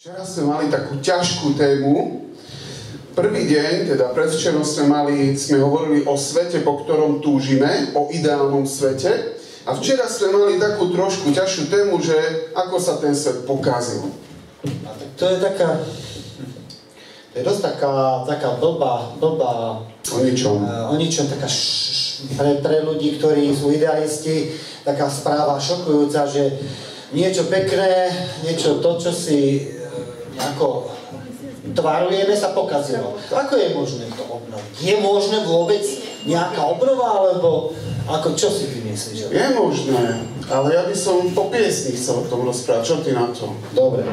Včera sme mali takú ťažkú tému. Prvý deň, teda predvčerom sme hovorili o svete, po ktorom túžime, o ideálnom svete. A včera sme mali takú trošku ťažšiu tému, že ako sa ten svet pokazil. A tak to je taká... To je dosť taká blbá O ničom. Taká pre ľudí, ktorí sú idealisti, taká správa šokujúca, že niečo pekné, niečo to, čo si nejako tvarujeme, sa pokazilo. Ako je možné to obnoviť? Je možné vôbec nejaká obnova, alebo ako, čo si vymyslíš? Je možné, ale ja by som po piesni chcel o tom rozprávať. Čo ty na to? Dobre,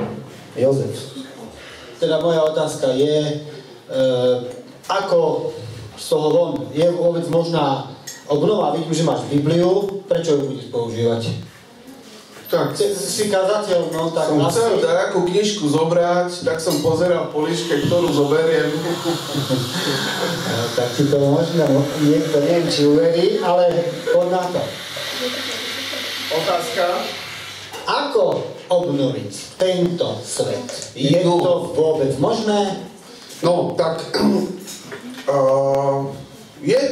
Jozef. Teda moja otázka je, ako z toho von je vôbec možná obnova? Vidím, že máš Bibliu, prečo ju budeš používať? Tak, si kazateľ, no tak som chcel takú knižku zobrať, tak som pozeral po liške, ktorú zoberiem. Tak ti to možno niekto neviem, či uverí, ale poď na to. Otázka? Ako obnoviť tento svet? Je to vôbec možné? No, tak... je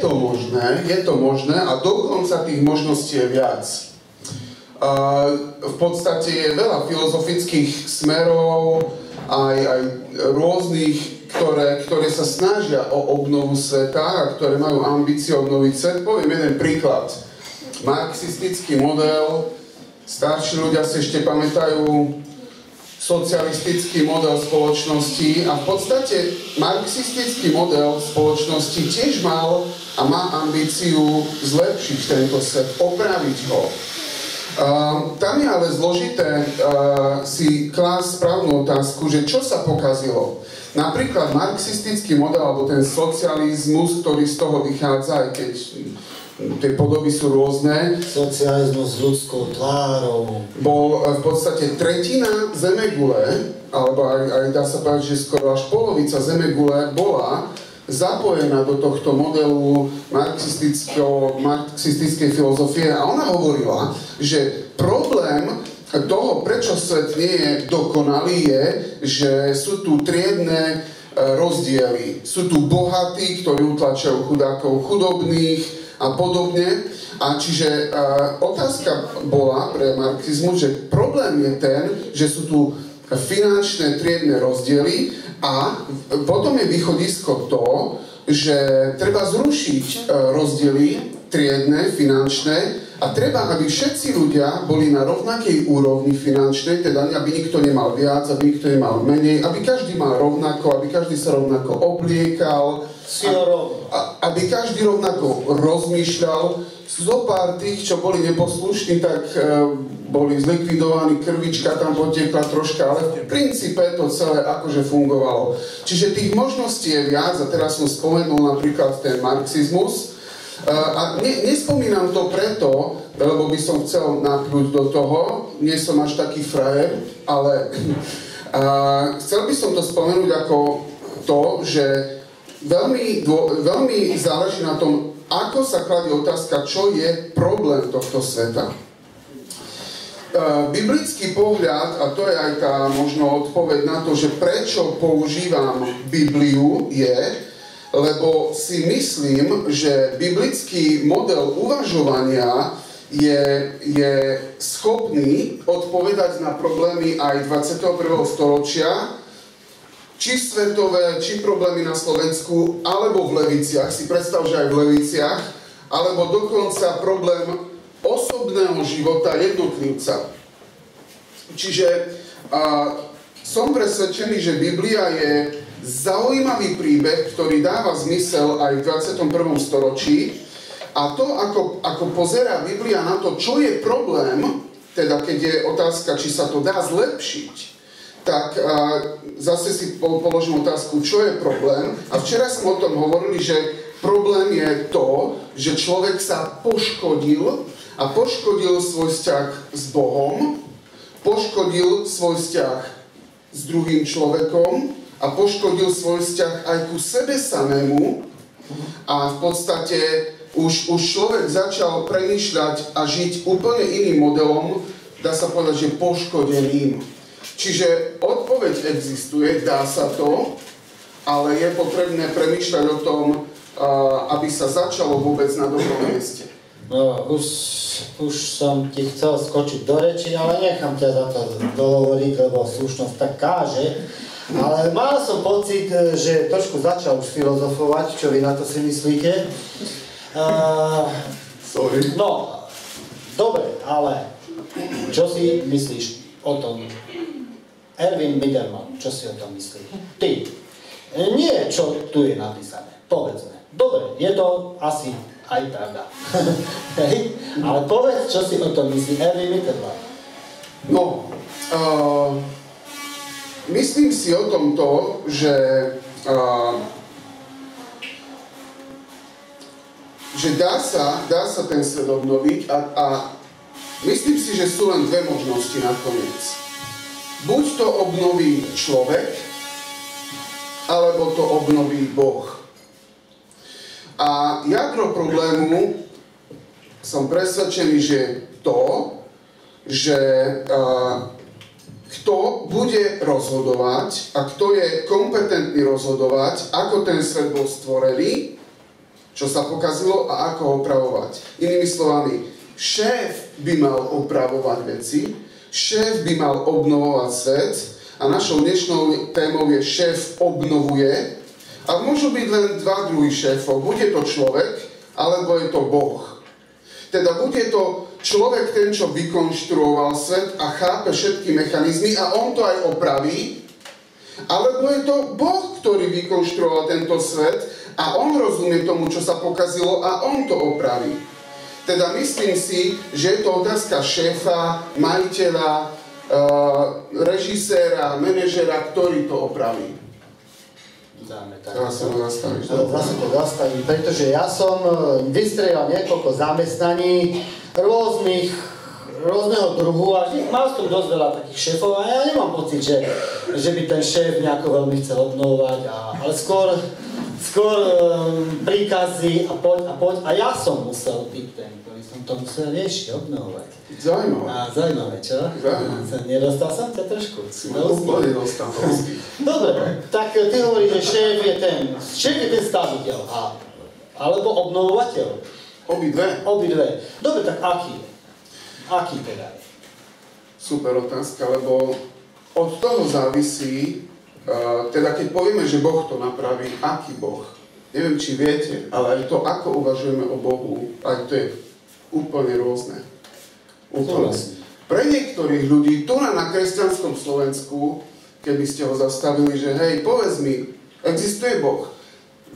to možné a dokonca tých možností je viac. V podstate je veľa filozofických smerov, aj rôznych, ktoré sa snažia o obnovu sveta a ktoré majú ambíciu obnoviť svet. Poviem jeden príklad. Marxistický model, starší ľudia si ešte pamätajú socialistický model spoločnosti a v podstate marxistický model spoločnosti tiež mal a má ambíciu zlepšiť tento svet, opraviť ho. Tam je ale zložité si klásť správnu otázku, že čo sa pokazilo. Napríklad marxistický model alebo ten socializmus, ktorý z toho vychádza, aj keď tie podoby sú rôzne. Socializmus s ľudskou tvárou. Bol v podstate tretina zemegule, alebo aj dá sa povedať, že skoro až polovica zemegule bola zapojená do tohto modelu marxistickej filozofie a ona hovorila, že problém toho, prečo svet nie je dokonalý, je, že sú tu triedne rozdiely. Sú tu bohatí, ktorí utlačajú chudákov chudobných a podobne. A čiže otázka bola pre marxizmus, že problém je ten, že sú tu finančné triedne rozdiely a potom je východisko to, že treba zrušiť rozdiely triedne, finančné a treba, aby všetci ľudia boli na rovnakej úrovni finančnej, teda aby nikto nemal viac, aby nikto nemal menej, aby každý mal rovnako, aby každý sa rovnako obliekal, aby každý rovnako rozmýšľal. Zo pár tých, čo boli neposlušní, tak boli zlikvidovaní, krvička tam potiekla troška, ale v princípe to celé akože fungovalo. Čiže tých možností je viac a teraz som spomenul napríklad ten marxizmus. A nespomínam to preto, lebo by som chcel napľuť do toho, nie som až taký frajer, ale chcel by som to spomenúť ako to, že veľmi záleží na tom, ako sa kladie otázka, čo je problém tohto sveta. Biblický pohľad, a to je aj tá možno odpoveď na to, že prečo používam Bibliu, je, lebo si myslím, že biblický model uvažovania je schopný odpovedať na problémy aj 21. storočia, či svetové, či problémy na Slovensku, alebo v Leviciach, si predstav, že aj v Leviciach, alebo dokonca problém osobného života jednotlivca. Čiže som presvedčený, že Biblia je zaujímavý príbeh, ktorý dáva zmysel aj v 21. storočí. A to, ako pozerá Biblia na to, čo je problém, teda keď je otázka, či sa to dá zlepšiť, tak zase si položím otázku, čo je problém. A včera sme o tom hovorili, že problém je to, že človek sa poškodil a poškodil svoj vzťah s Bohom, poškodil svoj vzťah s druhým človekom a poškodil svoj vzťah aj ku sebe samému a v podstate už človek začal premýšľať a žiť úplne iným modelom, dá sa povedať, že poškodeným. Čiže odpoveď existuje, dá sa to, ale je potrebné premýšľať o tom, aby sa začalo vôbec na dobrom mieste. No, už som ti chcel skočiť do reči, ale nechám ťa za to dohovoriť, lebo slušnosť tak káže. Ale mal som pocit, že trošku začal už filozofovať, čo vy na to si myslíte. Sorry. No, dobre, ale čo si myslíš o tom? Erwin Biderman, čo si o tom myslíš? Ty. Nie, čo tu je napísané. Povedzme. Dobre, je to asi aj pravda. Hej? Ale povedz, čo si o tom myslí Erwin Biderman. No, myslím si o tomto, že dá sa ten svet obnoviť a myslím si, že sú len dve možnosti nakoniec. Buď to obnoví človek, alebo to obnoví Boh. A jadro problému som presvedčený, že kto bude rozhodovať a kto je kompetentný rozhodovať, ako ten svet bol stvorený, čo sa pokazilo a ako ho opravovať. Inými slovami, šéf by mal opravovať veci, šéf by mal obnovovať svet a našou dnešnou témou je šéf obnovuje a môžu byť len dva druhy šéfov. Bude to človek, alebo je to Boh. Teda bude to človek ten, čo vykonštruoval svet a chápe všetky mechanizmy a on to aj opraví, alebo je to Boh, ktorý vykonštruoval tento svet a on rozumie tomu, čo sa pokazilo a on to opraví. Teda myslím si, že je to otázka šéfa, majiteľa, režiséra, manažera, ktorý to opraví. Dáme tak. Zase to zastavím, pretože ja som vystrelal niekoľko zamestnaní rôzneho druhu a mal som dosť veľa takých šéfov a ja nemám pocit, že by ten šéf nejako veľmi chcel obnovovať, ale skôr príkazy a poď. A ja som musel byť ten, ktorý som to musel riešiť, obnovovať. Zaujímavé. Zaujímavé, čo? Zaujímavé. Nedostal som ťa trošku. Úplne dostal. Dobre, tak ty hovoríš, že šéf je ten staviteľ, alebo obnovovateľ. Obidve. Dobre, tak aký je? Aký teda je? Super otázka, lebo od toho závisí, teda keď povieme, že Boh to napraví, aký Boh? Neviem, či viete, ale aj to, ako uvažujeme o Bohu, aj to je úplne rôzne. Úplne. Pre niektorých ľudí, tu na kresťanskom Slovensku, keby ste ho zastavili, že hej, povedz mi, existuje Boh?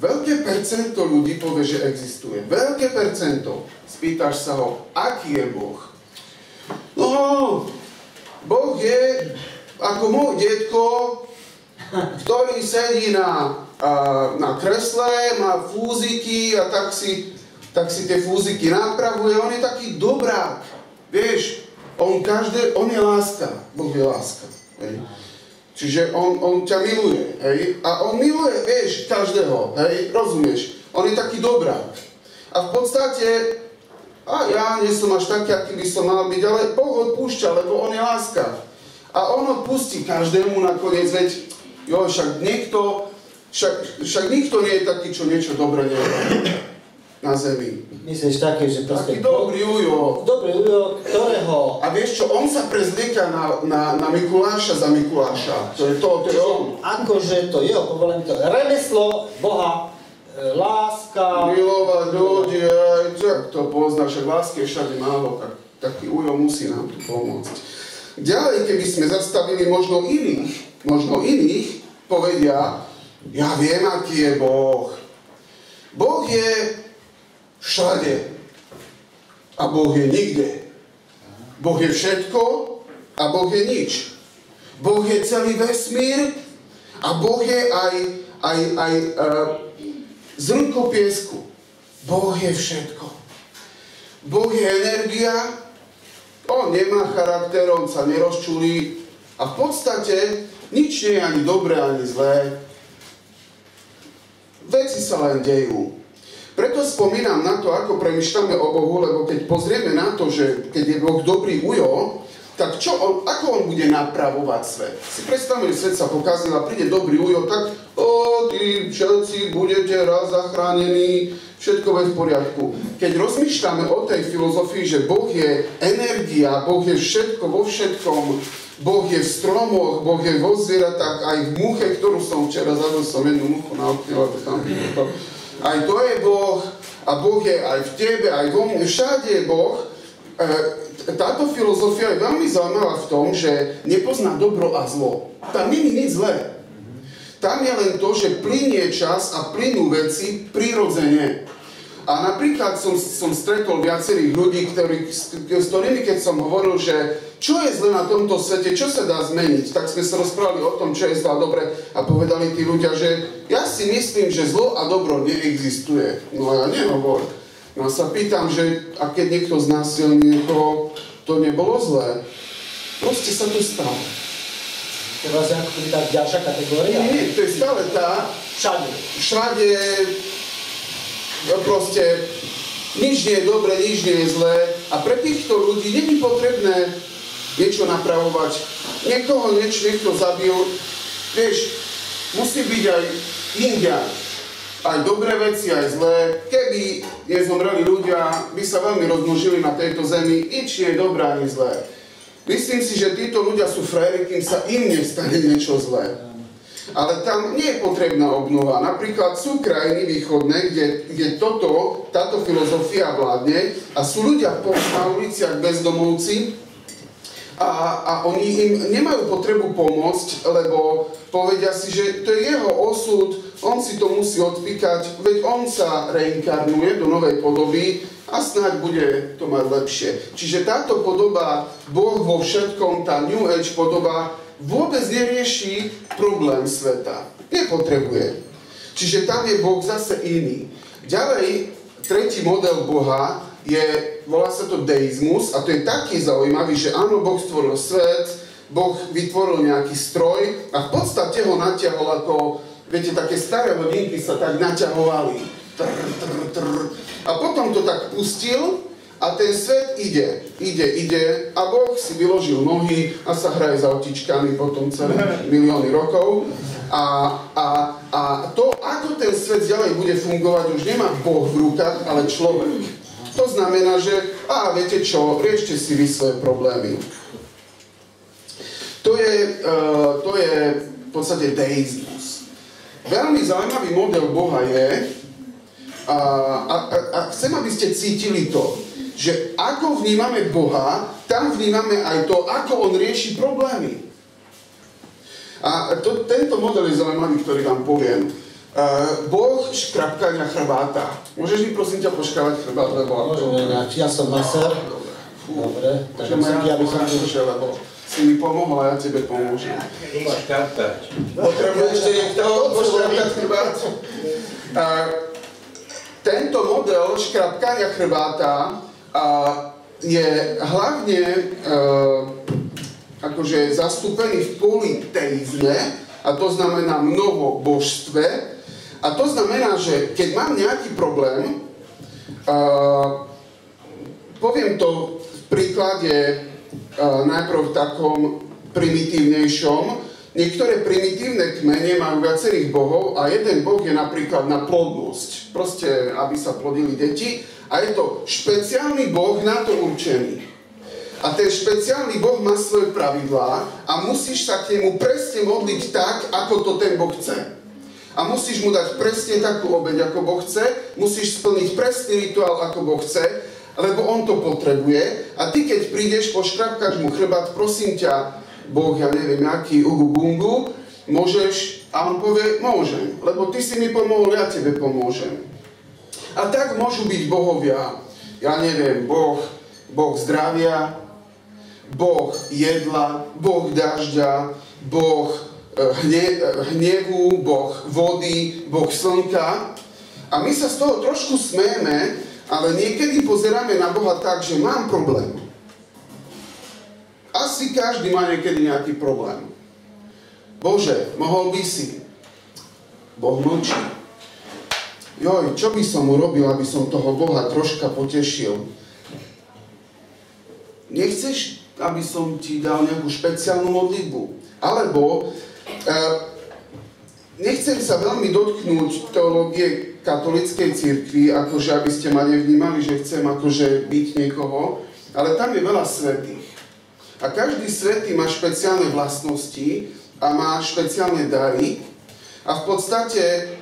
Veľké percento ľudí povie, že existuje. Veľké percento. Spýtaš sa ho, aký je Boh? No, Boh je ako môj detko, ktorý sedí na kresle, má fúziky a tak si tie fúziky napravuje. On je taký dobrák. Vieš, on je láska. Boh je láska. Hej. Čiže on ťa miluje. Hej. A on miluje, vieš, každého. Hej. Rozumieš? On je taký dobrák. A v podstate, ja nie som až taký, aký by som mal byť, ale Boh odpúšťa, lebo on je láska. A on odpustí každému nakoniec, veď však nikto nie je taký, čo niečo dobre nerobí na zemi. Myslíš také, že proste... Taký dobrý ujo. Dobrý ujo, ktorého... A vieš čo, on sa prezlieka na Mikuláša za Mikuláša. To je on. Akože to jeho povolenie, to remeslo Boha, láska... Milovať ľudí, jak to poznáš, však lásky je všade málo, tak taký ujo musí nám tu pomôcť. Ďalej, keby sme zastavili možno iných, povedia, ja viem, aký je Boh. Boh je všade. A Boh je nikde. Boh je všetko a Boh je nič. Boh je celý vesmír a Boh je aj zrnko piesku. Boh je všetko. Boh je energia. On nemá charakter, on sa nerozčulí a v podstate nič nie je ani dobré, ani zlé. Veci sa len dejú. Preto spomínam na to, ako premýšľame o Bohu, lebo keď pozrieme na to, že keď je Boh dobrý ujo, tak ako on bude napravovať svet? Si predstavme, že svet sa pokazil a príde dobrý ujo, tak tí všetci budete raz zachránení, všetko je v poriadku. Keď rozmýšľame o tej filozofii, že Boh je energia, Boh je všetko vo všetkom, Boh je v stromoch, Boh je vo zvieratách, aj v muche, ktorú som včera zabil som jednu muchu na okne, lebo tam to. Aj to je Boh a Boh je aj v tebe, aj vo mne, všade je Boh. Táto filozofia je veľmi zaujímavá v tom, že nepozná dobro a zlo. Tam nie je nič zlé. Tam je len to, že plynie čas a plynú veci prirodzene. A napríklad som stretol viacerých ľudí, s ktorými keď som hovoril, že čo je zle na tomto svete, čo sa dá zmeniť, tak sme sa rozprávali o tom, čo je zle a dobre a povedali tí ľudia, že ja si myslím, že zlo a dobro neexistuje. No a ja nehovor. No a sa pýtam, že a keď niekto znásilní niekoho, to nebolo zlé. Proste sa to stalo. To je vlastne ako keby tá ďalšia kategória? Nie, to je stále tá. Všade. Proste nič nie je dobre, nič nie je zlé. A pre týchto ľudí nie je potrebné niečo napravovať. Niekoho niekto zabil. Vieš, musí byť aj Indián. Aj dobré veci, aj zlé. Keby nezomreli ľudia, by sa veľmi rozmnožili na tejto zemi. Nič nie je dobré, ani zlé. Myslím si, že títo ľudia sú frajeri, kým sa im nestane niečo zlé. Ale tam nie je potrebná obnova. Napríklad sú krajiny východné, kde táto filozofia vládne a sú ľudia na uliciach bezdomovci a oni im nemajú potrebu pomôcť, lebo povedia si, že to je jeho osud, on si to musí odpíkať, veď on sa reinkarnuje do novej podoby a snáď bude to mať lepšie. Čiže táto podoba, Boh vo všetkom, tá New Age podoba, vôbec nerieši problém sveta. Nepotrebuje. Čiže tam je Boh zase iný. Ďalej, tretí model Boha volá sa to deizmus a to je taký zaujímavý, že áno, Boh stvoril svet, Boh vytvoril nejaký stroj a v podstate ho natiahol ako, viete, také staré hodinky sa tak naťahovali. A potom to tak pustil a ten svet ide a Boh si vyložil nohy a sa hraje za autičkami potom celé milióny rokov. A to, ako ten svet ďalej bude fungovať, už nemá Boh v rukách, ale človek. To znamená, že viete čo, riešte si vy svoje problémy. To je v podstate deizmus. Veľmi zaujímavý model Boha je, a chcem, aby ste cítili to, že ako vnímame Boha, tam vnímame aj to, ako on rieši problémy. A tento model je zaujímavý, ktorý vám poviem. Boh škrapkania chrbáta. Môžeš mi prosím ťa poškrabať chrbát, lebo... Môžem, ja som masér. Dobre, takže aby som tu... lebo si mi pomohol a ja tebe pomôžem. Potrebuješ ešte niekto poškrapkať chrbát? Tento model škrapkania chrbáta je hlavne akože zastúpený v politeizme, a to znamená mnoho božstve. A to znamená, že keď mám nejaký problém, poviem to v príklade najprv v takom primitívnejšom. Niektoré primitívne kmene majú viacerých bohov a jeden boh je napríklad na plodnosť. Proste, aby sa plodili deti. A je to špeciálny boh na to určený. A ten špeciálny boh má svoje pravidlá a musíš sa k nemu presne modliť tak, ako to ten boh chce. A musíš mu dať presne takú obeť, ako Boh chce, musíš splniť presný rituál, ako Boh chce, lebo on to potrebuje. A ty, keď prídeš, poškrapkáš mu chrbát, prosím ťa, Boh, ja neviem, aký ugu-bungu, môžeš? A on povie, môžem, lebo ty si mi pomohol, ja tebe pomôžem. A tak môžu byť bohovia, ja neviem, Boh zdravia, Boh jedla, Boh dažďa, Boh hnevu, Boh vody, Boh slnka. A my sa z toho trošku smejeme, ale niekedy pozeráme na Boha tak, že mám problém. Asi každý má niekedy nejaký problém. Bože, mohol by si. Boh mlčí. Joj, čo by som urobil, aby som toho Boha troška potešil? Nechceš aby som ti dal nejakú špeciálnu modlitbu. Alebo nechcem sa veľmi dotknúť teológie katolíckej cirkvi, akože aby ste ma nevnímali, že chcem akože byť niekoho, ale tam je veľa svätých. A každý svätý má špeciálne vlastnosti a má špeciálne dary. A v podstate,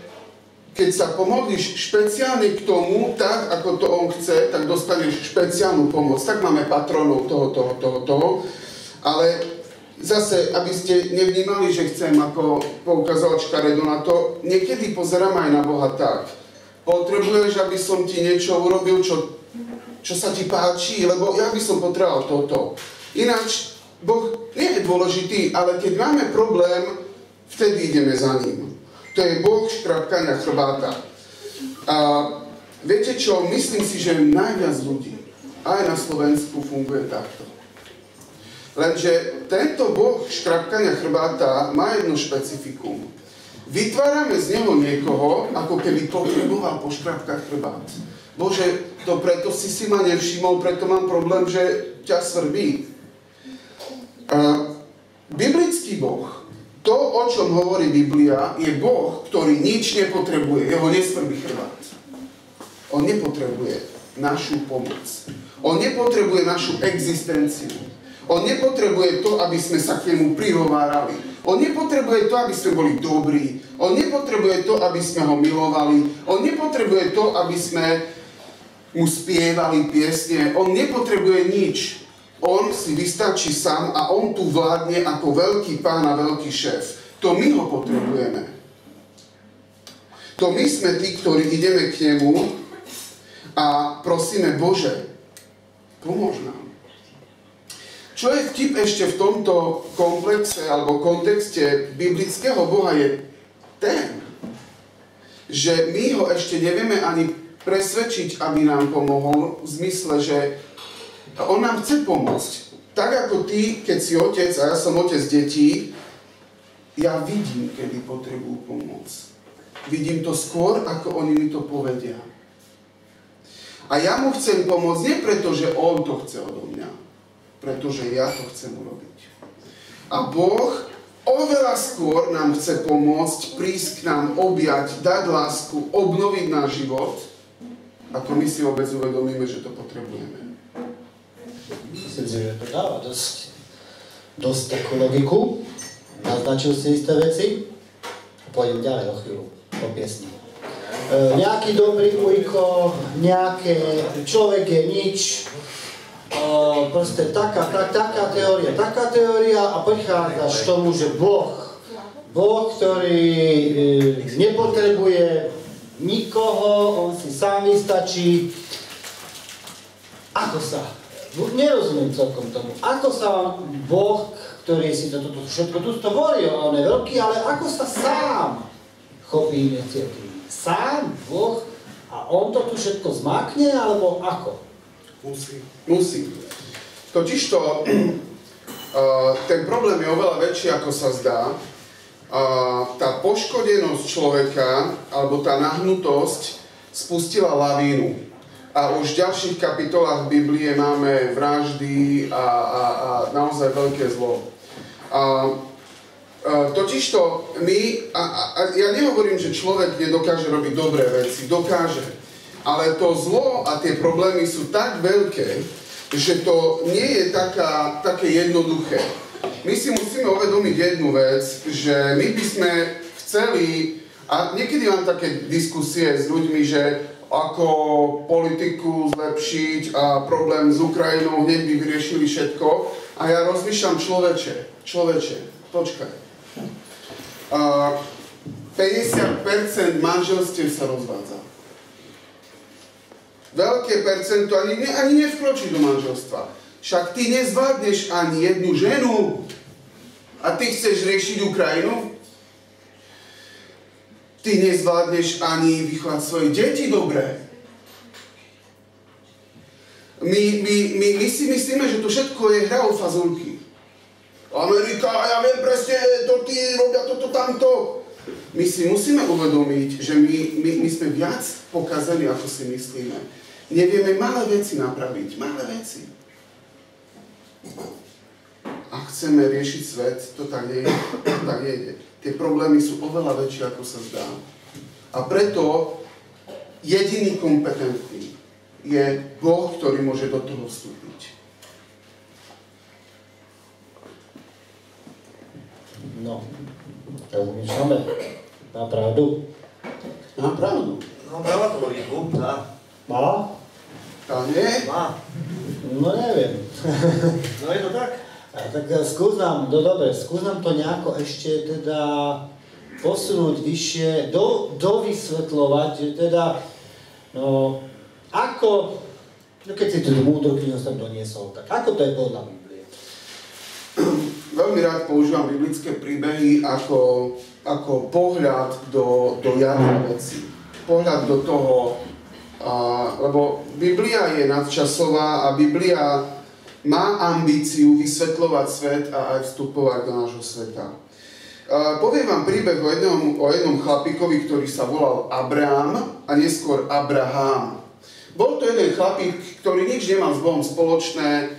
keď sa pomodlíš špeciálne k tomu, tak ako to on chce, tak dostaneš špeciálnu pomoc. Tak máme patronov toho. Ale zase, aby ste nevnímali, že chcem ako poukazovať škaredo na to, niekedy pozerám aj na Boha tak. Potrebuješ, aby som ti niečo urobil, čo sa ti páči, lebo ja by som potreboval toto. Ináč, Boh nie je dôležitý, ale keď máme problém, vtedy ideme za ním. To je Boh škrapkania chrbáta. A viete čo, myslím si, že najviac ľudí aj na Slovensku funguje takto. Lenže tento Boh škrapkania chrbáta má jedno špecifikum. Vytvárame z neho niekoho, ako keby potreboval poškrapkať chrbát. Bože, to preto si ma nevšimol, preto mám problém, že ťa svrbí. Biblický Boh, to, o čom hovorí Biblia, je Boh, ktorý nič nepotrebuje. Jeho nesvrbí chrbát. On nepotrebuje našu pomoc. On nepotrebuje našu existenciu. On nepotrebuje to, aby sme sa k nemu prihovárali. On nepotrebuje to, aby sme boli dobrí. On nepotrebuje to, aby sme ho milovali. On nepotrebuje to, aby sme mu spievali piesne. On nepotrebuje nič. On si vystačí sám a on tu vládne ako veľký pán a veľký šéf. To my ho potrebujeme. To my sme tí, ktorí ideme k nemu a prosíme, Bože, pomôž nám. Čo je vtip ešte v tomto komplexe alebo kontexte biblického Boha je ten, že my ho ešte nevieme ani presvedčiť, aby nám pomohol, v zmysle, že on nám chce pomôcť. Tak ako ty, keď si otec a ja som otec detí, ja vidím, kedy potrebujú pomoc. Vidím to skôr, ako oni mi to povedia. A ja mu chcem pomôcť nie preto, že on to chce odo mňa, pretože ja to chcem urobiť. A Boh oveľa skôr nám chce pomôcť, prísť k nám, objať, dať lásku, obnoviť náš život, ako my si vôbec uvedomíme, že to potrebujeme. Myslím si, že to dáva dosť takú logiku. Naznačil si isté veci. Pôjdem ďalej o chvíľu, po piesni. Nejaký dobrý ujko, nejaké človek je nič, proste taká teória a prichádzaš k tomu, že Boh, ktorý nepotrebuje nikoho, on si sám vystačí. Ako sa? Nerozumiem celkom tomu. Ako sa Boh, ktorý si toto všetko tu stvorí, on je veľký, ale ako sa sám chopí iniciatívy? Sám Boh a on to tu všetko zmákne, alebo ako? Musí. Totižto ten problém je oveľa väčší, ako sa zdá. Tá poškodenosť človeka, alebo tá nahnutosť spustila lavínu. A už v ďalších kapitolách Biblie máme vraždy a naozaj veľké zlo. Totižto my, ja nehovorím, že človek nedokáže robiť dobré veci, dokáže. Ale to zlo a tie problémy sú tak veľké, že to nie je také jednoduché. My si musíme uvedomiť jednu vec, že my by sme chceli, a niekedy mám také diskusie s ľuďmi, že ako politiku zlepšiť a problém s Ukrajinou hneď by vyriešili všetko. A ja rozmýšľam, človeče, počkaj. 50% manželstiev sa rozvádza. Veľké percento ani nevkročí do manželstva. Však ty nezvládneš ani jednu ženu a ty chceš riešiť Ukrajinu? Ty nezvládneš ani vychovať svoje deti dobre. My si myslíme, že to všetko je hra o fazulky. Amerika, ja viem presne, to tí robia toto, tamto. My si musíme uvedomiť, že my sme viac pokazení, ako si myslíme. Nevieme malé veci napraviť, malé veci. chceme riešiť svet, to tak nejde. Tie problémy sú oveľa väčšie, ako sa zdá. A preto jediný kompetentný je Boh, ktorý môže do toho vstúpiť. No, rozmýšľame. Má pravdu? Má pravdu. No, brala to logiku, tá. Má? Tá nie? Má. No neviem. No je to tak? Tak skús nám to nejako ešte teda posunúť vyššie, dovysvetľovať, že teda, no, ako, keď si tú múdru knihu som doniesol, tak ako to je podľa Biblie? Veľmi rád používam biblické príbehy ako pohľad do jadra veci. Pohľad do toho, lebo Biblia je nadčasová a Biblia má ambíciu vysvetľovať svet a aj vstupovať do nášho sveta. Poviem vám príbeh o jednom chlapíkovi, ktorý sa volal Abrám a neskôr Abraham. Bol to jeden chlapík, ktorý nič nemal s Bohom spoločné,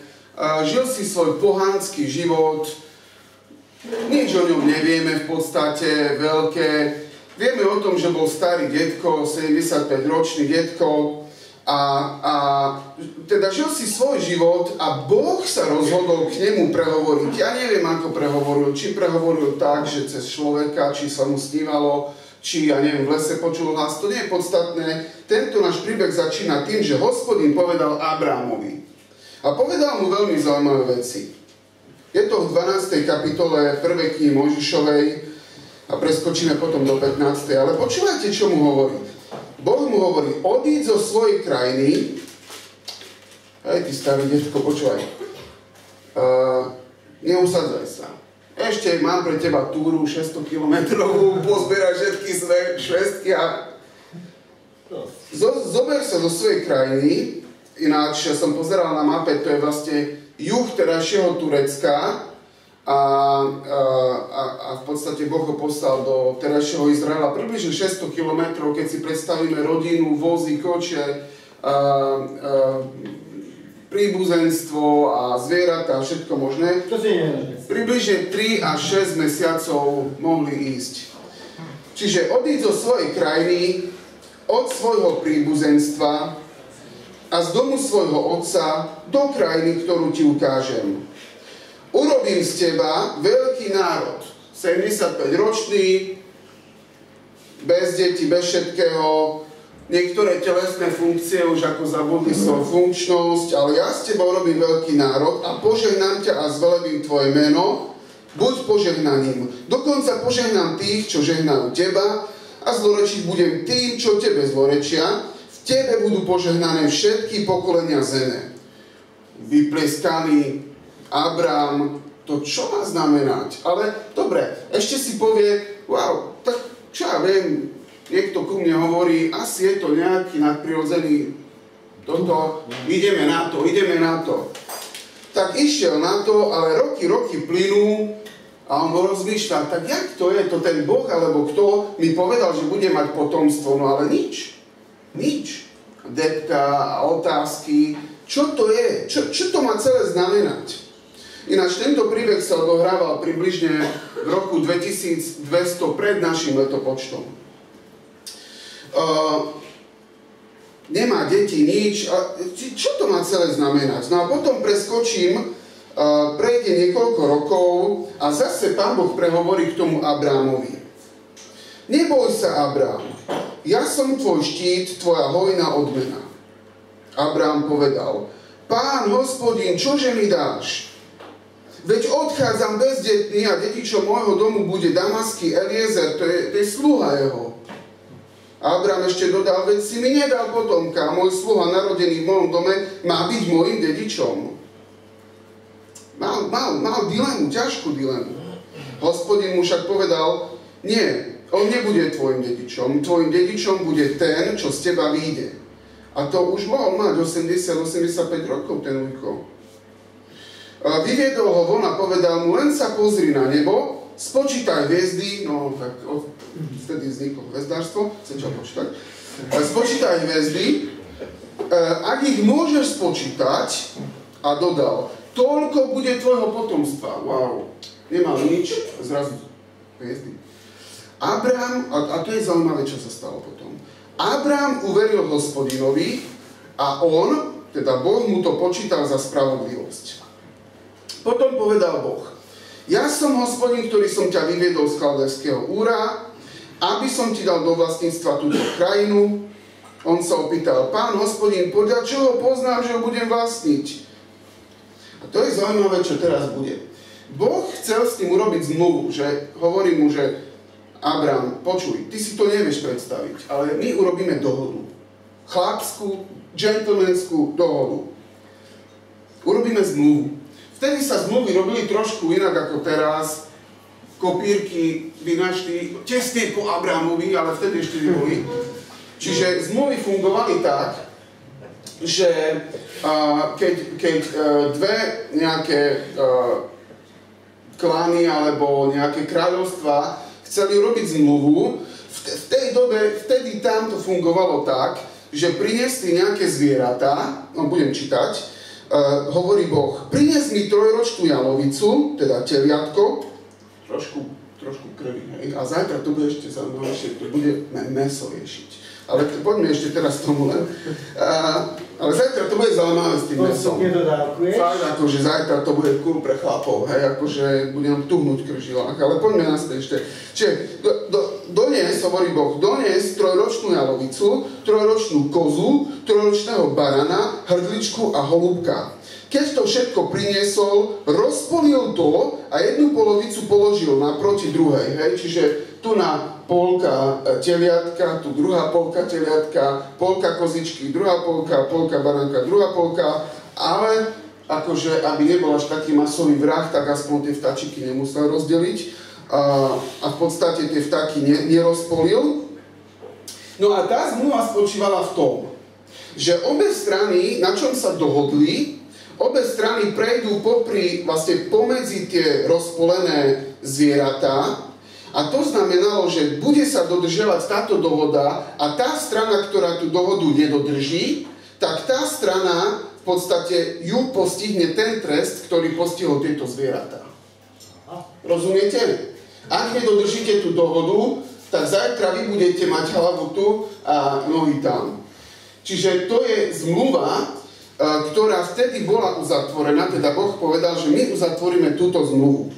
žil si svoj pohanský život, nič o ňom nevieme v podstate veľké. Vieme o tom, že bol starý detko, 75-ročný detko, a teda žil si svoj život a Boh sa rozhodol k nemu prehovoriť. Ja neviem, ako prehovoril. Či prehovoril tak, že cez človeka, či sa mu snívalo, či, ja neviem, v lese počul hlas. To nie je podstatné. Tento náš príbeh začína tým, že Hospodin povedal Abrámovi. A povedal mu veľmi zaujímavé veci. Je to v 12. kapitole 1. knihy Mojžišovej a preskočíme potom do 15. Ale počúvajte, čo mu hovorí. Boh mu hovorí, odíď zo svojej krajiny. Hej, ty starý detko, počúvaj. Neusadzaj sa. Ešte mám pre teba túru 600 kilometrovú, pozbieraj všetky švestky a zober sa do svojej krajiny. Ináč, ja som pozeral na mape, to je vlastne juh terajšieho Turecka, a v podstate Boh ho poslal do terajšieho Izraela približne 600 kilometrov, keď si predstavíme rodinu, vozy, koče, príbuzenstvo a zvieratá, všetko možné. Približne 3 až 6 mesiacov mohli ísť. Čiže odíď zo svojej krajiny, od svojho príbuzenstva a z domu svojho otca do krajiny, ktorú ti ukážem. Urobím z teba veľký národ, 75-ročný, bez detí, bez všetkého, niektoré telesné funkcie už ako zabudli svoju funkčnosť, ale ja z teba urobím veľký národ a požehnám ťa a zvelebím tvoje meno, buď požehnaním. Dokonca požehnám tých, čo žehnajú teba a zlorečiť budem tým, čo tebe zlorečia. V tebe budú požehnané všetky pokolenia zeme. Vypleskaný Abrám, to čo má znamenať? Ale dobre, ešte si povie, wow, tak čo ja viem, niekto ku mne hovorí, asi je to nejaký nadprirodzený toto, ideme na to. Tak išiel na to, ale roky plynú a on bol rozmýšľať, tak jak to je, to ten Boh, alebo kto mi povedal, že bude mať potomstvo, no ale nič. Depka a otázky, čo to je, čo to má celé znamenať? Ináč tento príbeh sa odohrával približne v roku 2200 pred našim letopočtom. Nemá deti, nič. Čo to má celé znamenať? No a potom preskočím, prejde niekoľko rokov a zase Pán Boh prehovorí k tomu Abrámovi. Neboj sa, Abrám, ja som tvoj štít, tvoja hojná odmena. Abrám povedal, Pán Hospodin, čože mi dáš? Veď odchádzam bezdetný a dedičom môjho domu bude Damaský Eliezer, to je sluha jeho. Abrám ešte dodal, veď si mi nedal potomka, môj sluha narodený v mojom dome má byť môjim dedičom. Mal dilemu, ťažkú dilemu. Hospodin mu však povedal, nie, on nebude tvojim dedičom. Tvojim dedičom bude ten, čo z teba vyjde. A to už mohol mať 80-85 rokov ten ujko. Vyviedol ho von a povedal mu, len sa pozri na nebo, spočítaj hviezdy, no tak vtedy vzniklo hvezdárstvo, chcem čo počítať. Spočítaj hviezdy, ak ich môžeš spočítať, a dodal, toľko bude tvojho potomstva. Wow. Nemal nič, zrazu hviezdy. Abrám, a to je zaujímavé, čo sa stalo potom. Abrám uveril Hospodinovi a on, teda Boh, mu to počítal za spravodlivosť. Potom povedal Boh: Ja som Hospodin, ktorý som ťa vyviedol z Chaldejského Úra, aby som ti dal do vlastníctva túto krajinu. On sa opýtal: Pán Hospodin, podľa čoho poznám, že ho budem vlastniť? A to je zaujímavé, čo teraz bude. Boh chcel s tým urobiť zmluvu, že hovorí mu, že Abrám, počuj, ty si to nevieš predstaviť, ale my urobíme dohodu. Chlapskú, gentlemanskú dohodu. Urobíme zmluvu. Vtedy sa zmluvy robili trošku inak ako teraz. Kopírky by našli tesne po Abrámovi, ale vtedy ešte neboli. Čiže zmluvy fungovali tak, že keď dve nejaké klany alebo nejaké kráľovstvá chceli urobiť zmluvu, v tej dobe, vtedy tam to fungovalo tak, že priniesli nejaké zvieratá, no budem čítať, hovorí Boh: prinies mi trojročnú jalovicu, teda teliatko, trošku krvi, hej. A zajtra to bude ešte zaujímavejšie, to bude mäso ješiť. Ale poďme ešte teraz tomu len. Ale zajtra to bude zaujímavé s tým mäsom. Fakt, akože zajtra to bude cool pre chlapov, hej, akože budem tuhnúť v žilách. Ale poďme naspäť ešte. Čiže donies, hovorí Boh, donies trojročnú jalovicu, trojročnú kozu, trojročného barana, hrdličku a holúbka. Keď to všetko priniesol, rozpolil to a jednu polovicu položil naproti druhej. Hej? Čiže tu na polka teliatka, tu druhá polka teliatka, polka kozičky, druhá polka baránka, druhá polka, ale akože, aby nebol až taký masový vrah, tak aspoň tie vtáčiky nemusel rozdeliť a v podstate tie vtáky nerozpolil. No a tá zmluva spočívala v tom, že obe strany, na čom sa dohodli, obe strany prejdú vlastne pomedzi tie rozpolené zvieratá a to znamenalo, že bude sa dodržiavať táto dohoda a tá strana, ktorá tú dohodu nedodrží, tak tá strana v podstate ju postihne ten trest, ktorý postihol tieto zvieratá. Rozumiete? Ak nedodržíte tú dohodu, tak zajtra vy budete mať hlavu tu a nohy tam. Čiže to je zmluva, ktorá vtedy bola uzatvorená, teda Boh povedal, že my uzatvoríme túto zmluvu.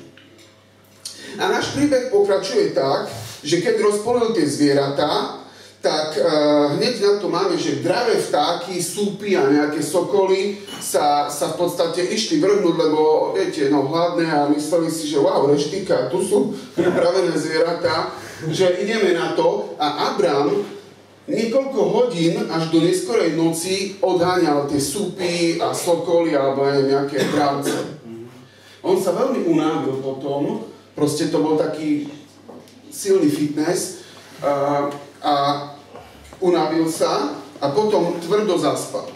A náš príbeh pokračuje tak, že keď rozpolil tie zvieratá, tak hneď na to máme, že dravé vtáky, súpy a nejaké sokoly sa v podstate išli vrhnúť, lebo viete, no hladné a mysleli si, že wow, reštika, tu sú pripravené zvieratá, že ideme na to a Abrám niekoľko hodín až do neskorej noci odháňal tie súpy a sokoly alebo aj nejaké dravce. On sa veľmi unávil potom, proste to bol taký silný fitness a unávil sa a potom tvrdo zaspal.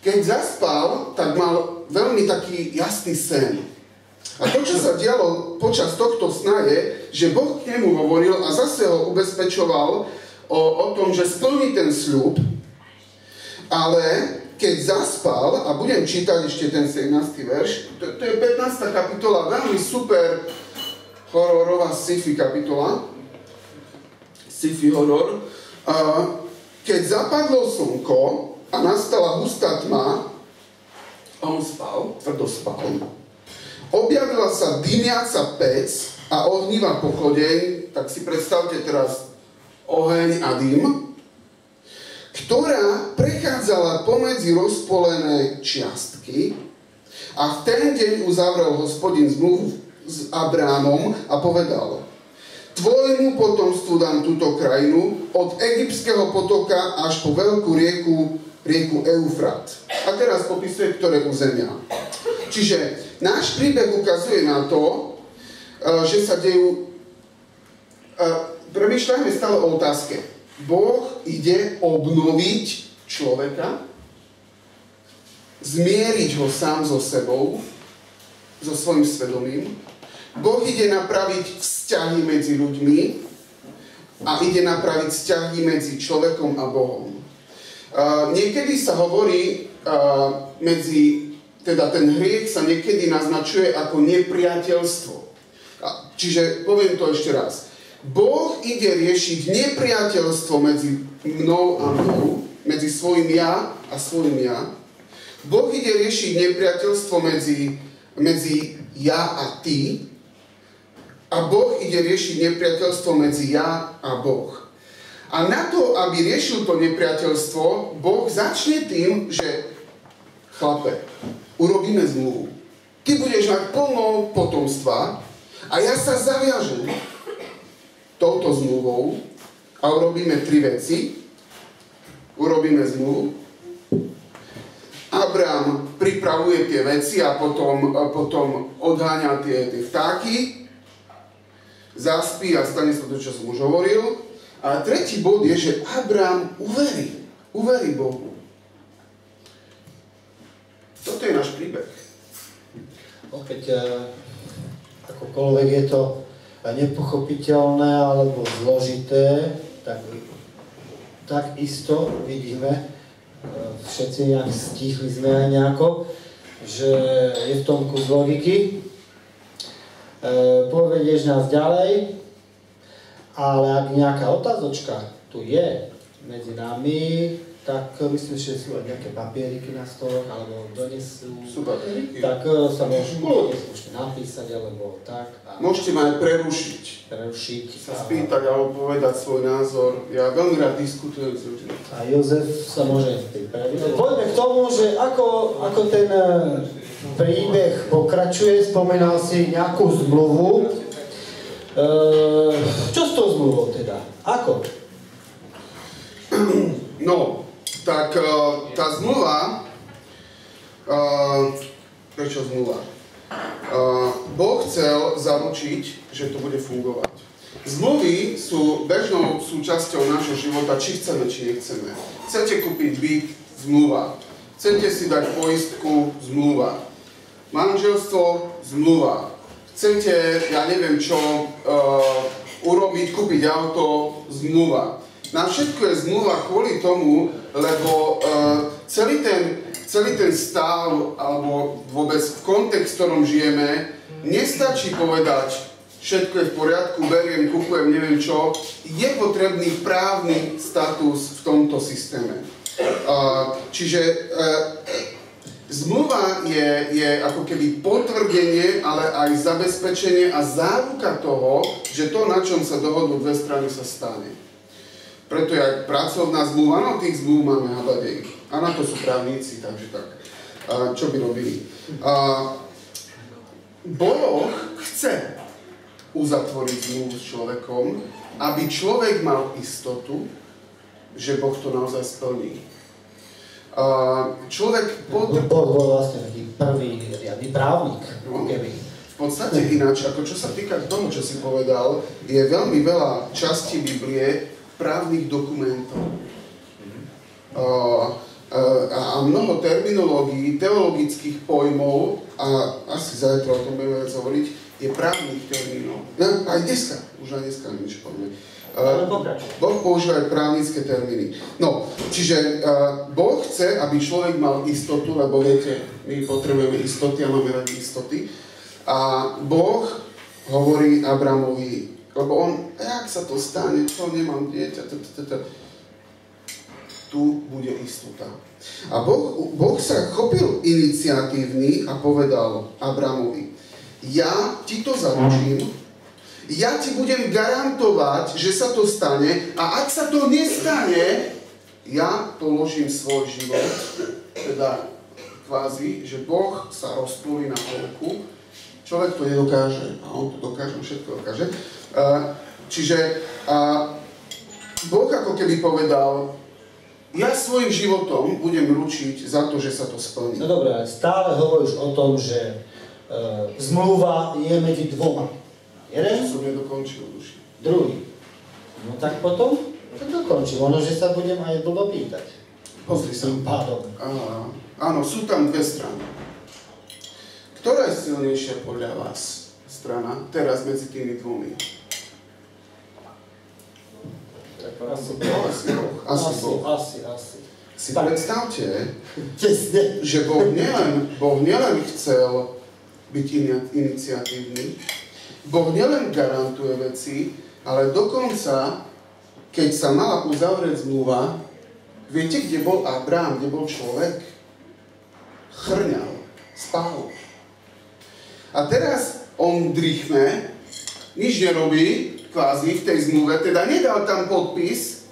Keď zaspal, tak mal veľmi taký jasný sen. A to, čo sa dialo počas tohto sna je, že Boh k nemu hovoril a zase ho ubezpečoval o tom, že splní ten sľub, ale keď zaspal, a budem čítať ešte ten 17. verš, to je 15. kapitola, veľmi super hororová sci-fi kapitola, sci-fi horor, keď zapadlo slnko a nastala hustá tma, a on spal, tvrdo spal, objavila sa dymiaca pec a ohnivá pochodeň, tak si predstavte teraz oheň a dym, ktorá prechádzala pomedzi rozpolené čiastky a v ten deň uzavrel Hospodin zmluvu s Abrámom a povedal: tvojmu potomstvu dám túto krajinu od egyptského potoka až po veľkú rieku Eufrat. A teraz popisuje, ktoré územia. Čiže náš príbeh ukazuje na to, že sa dejú... Premýšľajme stále o otázke. Boh ide obnoviť človeka, zmieriť ho sám so sebou, so svojím svedomím. Boh ide napraviť vzťahy medzi ľuďmi a ide napraviť vzťahy medzi človekom a Bohom. Niekedy sa hovorí medzi teda ten hriech sa niekedy naznačuje ako nepriateľstvo. Čiže poviem to ešte raz. Boh ide riešiť nepriateľstvo medzi mnou a mnou, medzi svojim ja a svojim ja. Boh ide riešiť nepriateľstvo medzi ja a ty. A Boh ide riešiť nepriateľstvo medzi ja a Boh. A na to, aby riešil to nepriateľstvo, Boh začne tým, že chlape, urobíme zmluvu. Ty budeš mať plno potomstva a ja sa zaviažem touto zmluvou a urobíme 3 veci. Urobíme zmluvu. Abrám pripravuje tie veci a potom odháňa tie vtáky. Zaspí a stane sa to, čo som už hovoril. A tretí bod je, že Abrám uverí Bohu. Toto je náš príbeh. Opäť, akokoľvek je to nepochopiteľné alebo zložité, tak isto vidíme, všetci nejak stíchli sme aj nejako, že je v tom kus logiky. Povedieš nás ďalej, ale ak nejaká otázočka tu je medzi nami, tak myslím, že sú aj nejaké papieriky na stoloch, alebo donesú, tak sa môžu slušne napísať, alebo tak. Môžete ma aj prerušiť. Sa spýtať alebo povedať svoj názor. Ja veľmi rád diskutujem s ľuďmi. A Jozef sa môže pripraviť. Poďme k tomu, že ako ten príbeh pokračuje, spomínal si nejakú zmluvu. Čo s tou zmluvou teda? Ako? No, tak tá zmluva, prečo zmluva? Boh chcel zaručiť, že to bude fungovať. Zmluvy sú bežnou súčasťou nášho života, či chceme, či nechceme. Chcete kúpiť byt? Zmluva. Chcete si dať poistku? Zmluva. Manželstvo? Zmluva. Chcete, ja neviem čo, urobiť, kúpiť auto? Zmluva. Na všetko je zmluva kvôli tomu, lebo celý ten stav, alebo vôbec v kontext, v ktorom žijeme, nestačí povedať, všetko je v poriadku, beriem, kupujem, neviem čo. Je potrebný právny status v tomto systéme. Čiže zmluva je ako keby potvrdenie, ale aj zabezpečenie a záruka toho, že to, na čom sa dohodnú dve strany, sa stane. Preto je aj pracovná zmluva, no tých zmluv máme habadej. A na to sú právnici, takže tak. Čo by robili? Boh chce uzatvoriť zmluvu s človekom, aby človek mal istotu, že Boh to naozaj splní. Človek Boh bol vlastne taký prvý riadny právnik. No, v podstate ináč, ako čo sa týka tomu, čo si povedal, je veľmi veľa častí Biblie právnych dokumentov. A mnoho terminológií, teologických pojmov, a asi zajtra o tom budeme hovoriť, je právnych termínov. No, aj dneska, už aj dneska niečo povieme. Boh používa aj právnické termíny. No, čiže Boh chce, aby človek mal istotu, lebo viete, my potrebujeme istoty a máme radi istoty. A Boh hovorí Abramovi, lebo on, jak sa to stane, čo nemám dieťa, tu bude istota. A Boh sa chopil iniciatívny a povedal Abramovi, ja ti to zaručím, ja ti budem garantovať, že sa to stane a ak sa to nestane, ja položím svoj život, teda kvázi, že Boh sa rozpúli na polku, človek to nedokáže, a on to dokáže, všetko dokáže. Čiže Boh ako keby povedal, ja svojim životom budem ručiť za to, že sa to splní. No dobré, ale stále hovoríš o tom, že zmluva je medzi dvoma. Jeden? Som nedokončil duši. Druhý. No tak potom to dokončím. Ono, že sa budem aj blbo pýtať. Pozri sa. Tým pádom. Áno, sú tam dve strany. Ktorá je silnejšia podľa vás strana teraz medzi tými dvomi? Tak asi. Asi. Asi. Si predstavte, Tesne. že Boh nielen chcel byť iniciatívny, Boh nielen garantuje veci, ale dokonca, keď sa mala uzavrieť zmluva, viete, kde bol Abraham, kde bol človek? Chrňal, spal. A teraz on drichne, nič nerobí, kvázi v tej zmluve, teda nedal tam podpis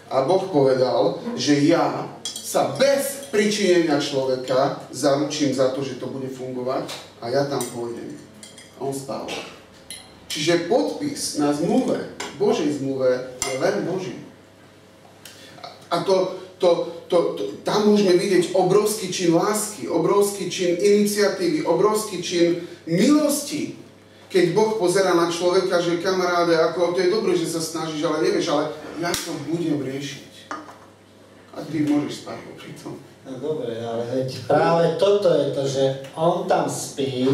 a Boh povedal, že ja sa bez pričinenia človeka zaručím za to, že to bude fungovať a ja tam pôjdem. A on spal. Čiže podpis na zmluve, Božej zmluve, je len Boží. A tam môžeme vidieť obrovský čin lásky, obrovský čin iniciatívy, obrovský čin milosti. Keď Boh pozerá na človeka, že kamaráde, ako to je dobré, že sa snažíš, ale nevieš, ale ja to budem riešiť. A ty môžeš spať popri tom. No dobre, ale veď práve toto je to, že on tam spí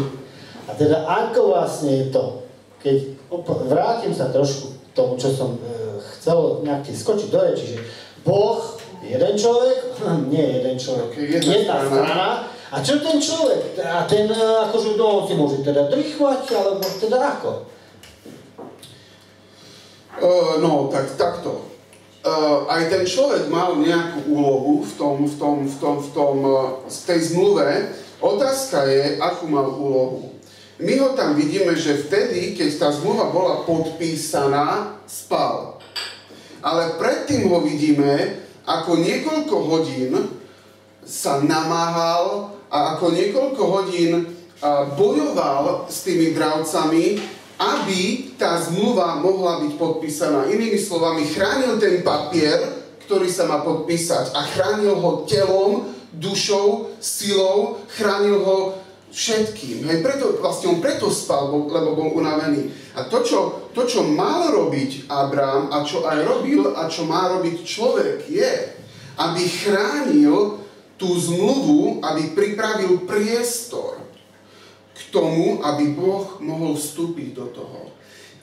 a teda ako vlastne je to, keď vrátim sa trošku k tomu, čo som chcel nejak skočiť do reči, že Boh, jeden človek, nie jeden človek, jedna strana. A čo ten človek? A ten akože on si môže teda drýchvať, alebo teda ako? No, takto. Aj ten človek mal nejakú úlohu v tej zmluve. Otázka je, akú mal úlohu. My ho tam vidíme, že vtedy, keď tá zmluva bola podpísaná, spal. Ale predtým ho vidíme, ako niekoľko hodín sa namáhal a ako niekoľko hodín bojoval s tými dravcami, aby tá zmluva mohla byť podpísaná. Inými slovami, chránil ten papier, ktorý sa má podpísať a chránil ho telom, dušou, silou, chránil ho všetkým. Hej, on preto spal, lebo bol unavený. A to, čo mal robiť Abrám a čo aj robil a čo má robiť človek je, aby chránil tú zmluvu, aby pripravil priestor k tomu, aby Boh mohol vstúpiť do toho.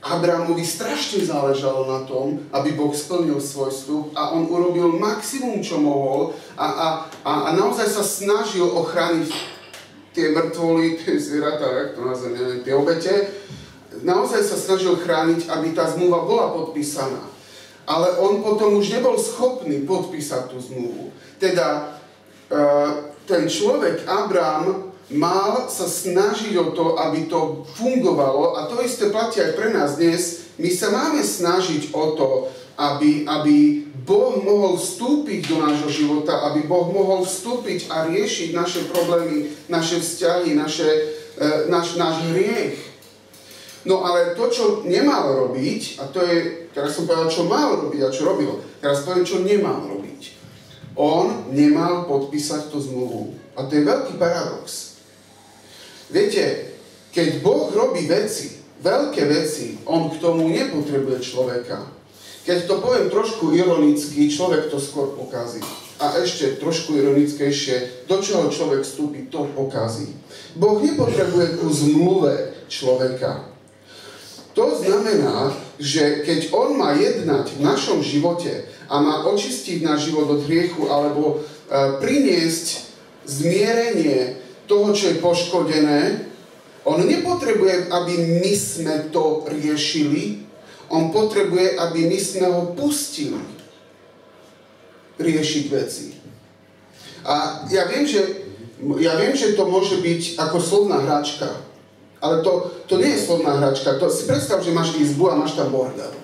Abramovi strašne záležalo na tom, aby Boh splnil svoj sľub a on urobil maximum, čo mohol a naozaj sa snažil ochrániť tie mŕtvoly, tie zvieratá, jak to nazveme, tie obete, naozaj sa snažil chrániť, aby tá zmluva bola podpísaná. Ale on potom už nebol schopný podpísať tú zmluvu. Teda ten človek, Abrám, mal sa snažiť o to, aby to fungovalo a to isté platí aj pre nás dnes. My sa máme snažiť o to, aby Boh mohol vstúpiť do nášho života, aby Boh mohol vstúpiť a riešiť naše problémy, naše vzťahy, náš hriech. No ale to, čo nemal robiť, a to je, teraz som povedal, čo mal robiť a čo robil, teraz poviem, čo nemal robiť. On nemal podpísať tú zmluvu. A to je veľký paradox. Viete, keď Boh robí veci, veľké veci, on k tomu nepotrebuje človeka. Keď to poviem trošku ironicky, človek to skôr pokazí. A ešte trošku ironickejšie, do čoho človek vstúpi, to pokazí. Boh nepotrebuje ku zmluve človeka. To znamená, že keď on má jednať v našom živote a má očistiť náš život od hriechu alebo priniesť zmierenie toho, čo je poškodené, on nepotrebuje, aby my sme to riešili, on potrebuje, aby my sme ho pustili riešiť veci. A ja viem, že to môže byť ako slovná hračka, ale to nie je slovná hračka. To si predstav, že máš izbu a máš tam bordel.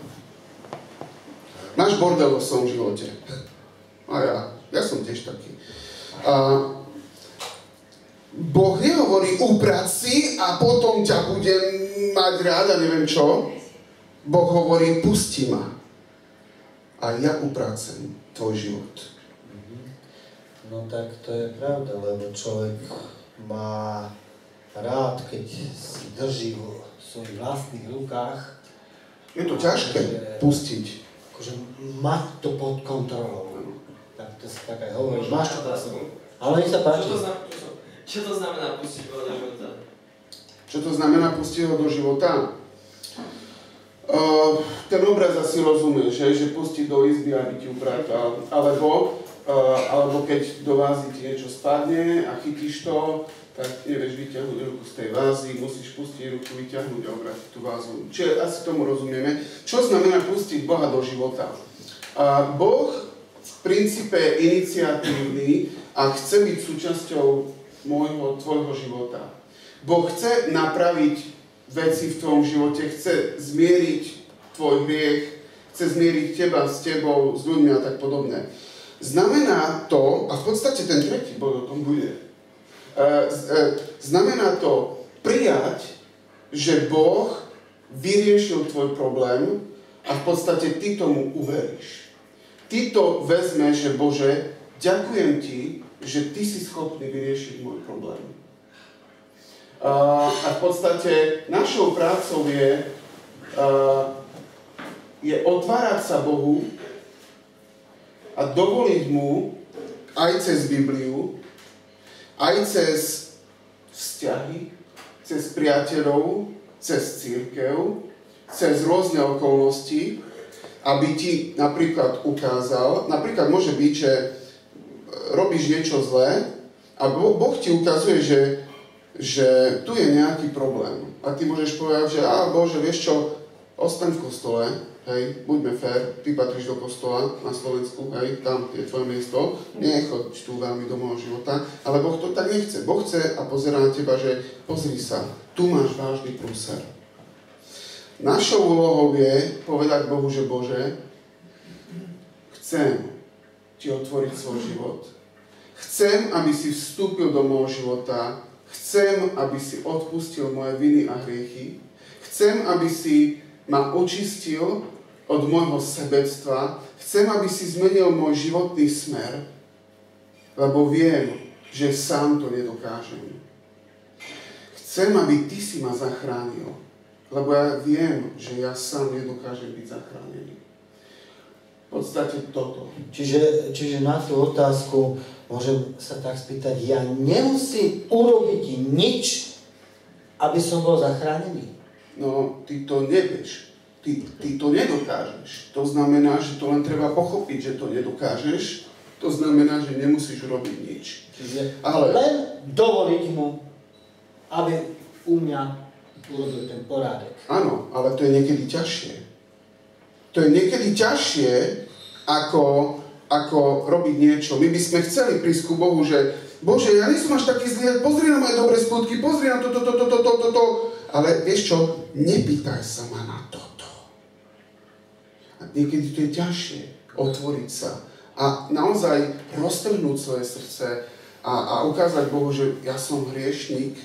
Máš bordel vo svojom živote. A ja som tiež taký. Boh nehovorí uprať si a potom ťa budem mať rád a neviem čo. Boh hovorí, pusti ma a ja upracem tvoj život. No tak to je pravda, lebo človek má rád, keď si drží v svojich vlastných rukách. Je to ťažké pustiť. Akože mať to pod kontrolou. Tak to sa tak aj hovorí, máš to pod sebou. Ale nech sa páči. Čo to znamená pustiť ho do života? Čo to znamená pustiť ho do života? Ten obraz asi rozumieš, že pustiť do izby, aby ti upratal. Alebo alebo keď do vázy ti niečo spadne a chytíš to, tak nevieš vyťahnuť ruku z tej vázy, musíš pustiť ruku, vyťahnuť a obrátiť tú vázu. Čiže asi tomu rozumieme. Čo znamená pustiť Boha do života? Boh v princípe je iniciatívny a chce byť súčasťou tvojho života. Boh chce napraviť veci v tvojom živote, chce zmieriť tvoj hriech, chce zmieriť teba s tebou, s ľuďmi a tak podobne. Znamená to, a v podstate ten tretí bod o tom bude, znamená to prijať, že Boh vyriešil tvoj problém a v podstate ty tomu uveríš. Ty to vezmeš, že Bože, ďakujem ti, že ty si schopný vyriešiť môj problém. A v podstate našou prácou je otvárať sa Bohu a dovoliť mu aj cez Bibliu, aj cez vzťahy, cez priateľov, cez cirkev, cez rôzne okolnosti, aby ti napríklad ukázal, napríklad môže byť, že robíš niečo zlé a Boh ti ukazuje, že tu je nejaký problém. A ty môžeš povedať, že Bože, vieš čo, ostaň v kostole, hej, buďme fér, ty patríš do kostola na Slovensku, hej, tam je tvoje miesto, nechoď tu veľmi do môjho života, ale Boh to tak nechce. Boh chce a pozerá na teba, že pozri sa, tu máš vážny prúser. Našou úlohou je povedať Bohu, že Bože, chcem ti otvoriť svoj život. Chcem, aby si vstúpil do môjho života. Chcem, aby si odpustil moje viny a hriechy. Chcem, aby si ma očistil od môjho sebectva. Chcem, aby si zmenil môj životný smer, lebo viem, že sám to nedokážem. Chcem, aby ty si ma zachránil, lebo ja viem, že ja sám nedokážem byť zachránený. V podstate toto. Čiže na tú otázku môžem sa tak spýtať, ja nemusím urobiť nič, aby som bol zachránený? No, ty to nevieš. Ty to nedokážeš. To znamená, že to len treba pochopiť, že to nedokážeš. To znamená, že nemusíš robiť nič. Čiže len dovoliť mu, aby u mňa urobil ten porádek. Áno, ale to je niekedy ťažšie. To je niekedy ťažšie, ako robiť niečo. My by sme chceli prísť ku Bohu, že Bože, ja nie som až taký zlý, pozri na moje dobré skutky, pozri na toto. Ale vieš čo, nepýtaj sa ma na toto. A niekedy to je ťažšie, otvoriť sa a naozaj roztrhnúť svoje srdce a ukázať Bohu, že ja som hriešnik,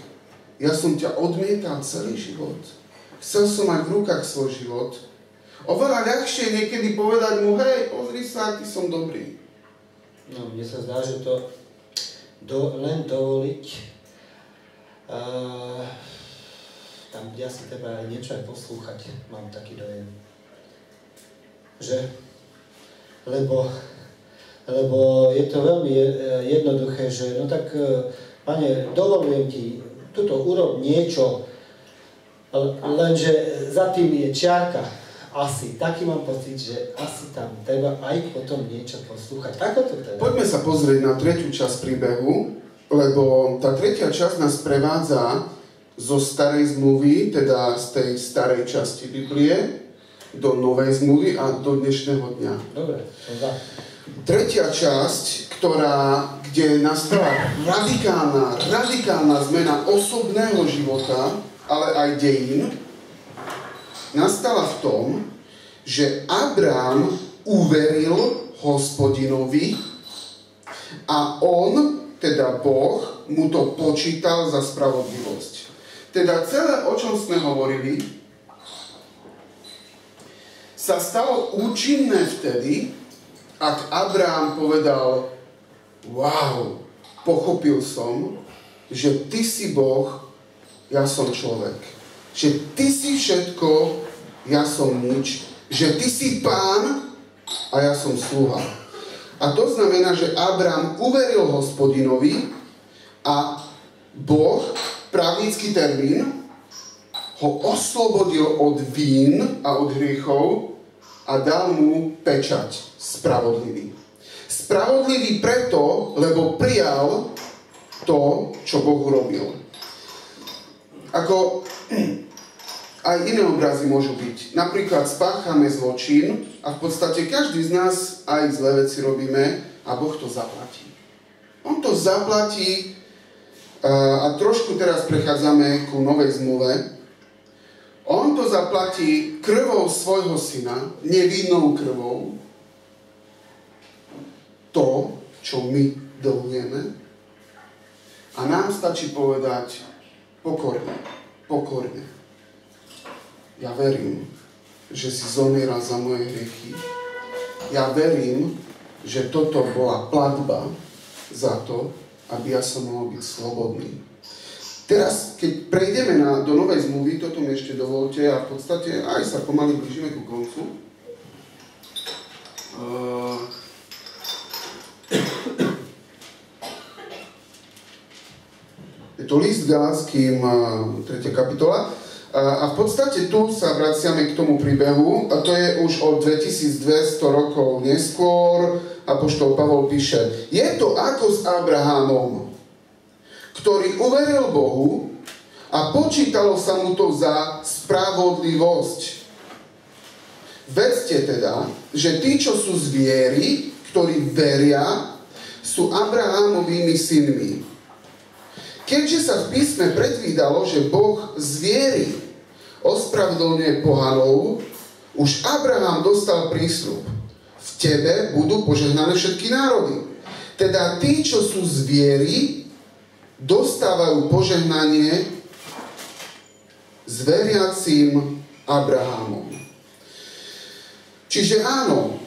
ja som ťa odmietal celý život. Chcel som mať v rukách svoj život. Oveľa ľahšie niekedy povedať mu, hej, pozri sa, aký som dobrý. No, mne sa zdá, že to len dovoliť, tam kde asi treba niečo aj poslúchať, mám taký dojem. Že? Lebo je to veľmi jednoduché, že no tak, Pane, dovolujem ti, tuto urob niečo, lenže za tým je čiarka. Asi, taký mám pocit, že asi tam treba aj potom niečo poslúchať. Ako to teda? Poďme sa pozrieť na tretiu časť príbehu, lebo tá tretia časť nás prevádza zo starej zmluvy, teda z tej starej časti Biblie, do novej zmluvy a do dnešného dňa. Dobre, som za. Tretia časť, kde nastala radikálna zmena osobného života, ale aj dejín, nastala v tom, že Abrám uveril Hospodinovi a on, teda Boh, mu to počítal za spravodlivosť. Teda celé, o čom sme hovorili, sa stalo účinné vtedy, ak Abrám povedal, wow, pochopil som, že ty si Boh, ja som človek. Že ty si všetko, ja som nič. Že ty si pán a ja som sluha. A to znamená, že Abrám uveril Hospodinovi a Boh, právnický termín, ho oslobodil od vín a od hriechov a dal mu pečať spravodlivý. Spravodlivý preto, lebo prijal to, čo Boh urobil. Ako aj iné obrazy môžu byť. Napríklad spáchame zločin a v podstate každý z nás aj zlé veci robíme a Boh to zaplatí. On to zaplatí a trošku teraz prechádzame ku novej zmluve. On to zaplatí krvou svojho syna, nevinnou krvou, to, čo my dlhujeme. A nám stačí povedať pokorne. Ja verím, že si zomieral za moje hriechy. Ja verím, že toto bola platba za to, aby ja som mohol byť slobodný. Teraz, keď prejdeme do novej zmluvy, toto mi ešte dovolte a v podstate aj sa pomaly blížime ku koncu. Je to list Galatským, 3. kapitola. A v podstate tu sa vraciame k tomu príbehu, a to je už od 2200 rokov neskôr. Apoštol Pavol píše: Je to ako s Abrahamom, ktorý uveril Bohu a počítalo sa mu to za spravodlivosť. Vedzte teda, že tí, čo sú z viery, ktorí veria, sú Abrahámovými synmi. Keďže sa v písme predvídalo, že Boh z viery ospravedlňuje pohanov, už Abraham dostal prísľub: v tebe budú požehnané všetky národy. Teda tí, čo sú z viery, dostávajú požehnanie s veriacím Abrahamom. Čiže áno,